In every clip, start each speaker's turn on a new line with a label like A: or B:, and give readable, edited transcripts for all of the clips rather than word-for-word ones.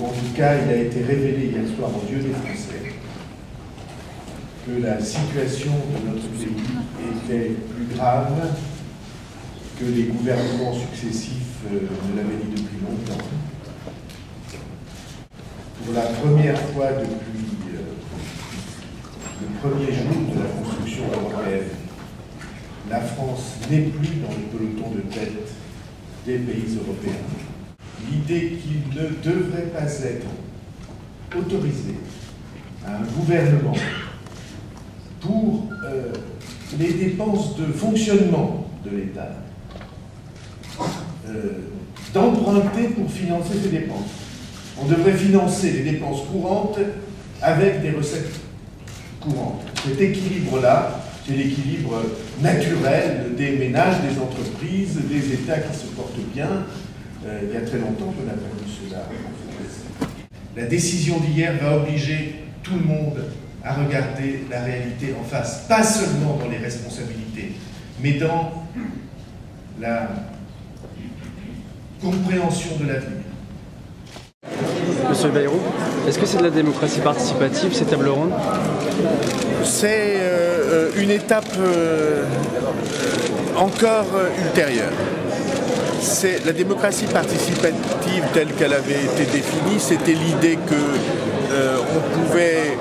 A: ou en tout cas il a été révélé hier soir aux yeux des Français, que la situation de notre pays était plus grave que les gouvernements successifs ne l'avaient dit depuis longtemps. Pour la première fois depuis le premier jour de la construction européenne, la France n'est plus dans le peloton de tête des pays européens. L'idée qu'il ne devrait pas être autorisé à un gouvernement pour les dépenses de fonctionnement de l'État, d'emprunter pour financer ces dépenses. On devrait financer les dépenses courantes avec des recettes courantes. Cet équilibre-là, c'est l'équilibre naturel des ménages, des entreprises, des États qui se portent bien. Il y a très longtemps qu'on n'a pas vu cela. La décision d'hier va obliger tout le monde à regarder la réalité en face, pas seulement dans les responsabilités, mais dans la compréhension de l'avenir.
B: Monsieur Bayrou, est-ce que c'est de la démocratie participative, ces tables rondes?
C: C'est une étape encore ultérieure. C'est la démocratie participative telle qu'elle avait été définie, c'était l'idée qu'on pouvait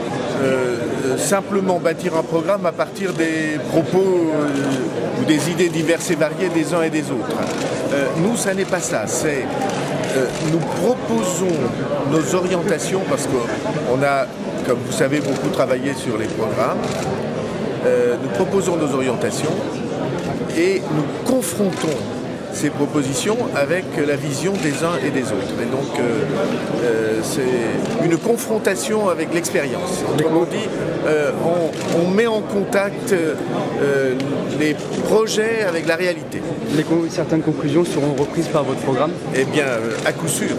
C: simplement bâtir un programme à partir des propos ou des idées diverses et variées des uns et des autres. Nous, ça n'est pas ça. Nous proposons nos orientations parce qu'on a, comme vous savez, beaucoup travaillé sur les programmes. Nous proposons nos orientations et nous confrontons ces propositions avec la vision des uns et des autres. Et donc, c'est une confrontation avec l'expérience. Autrement dit, on met en contact les projets avec la réalité.
B: Certaines conclusions seront reprises par votre programme?
C: Eh bien, à coup sûr.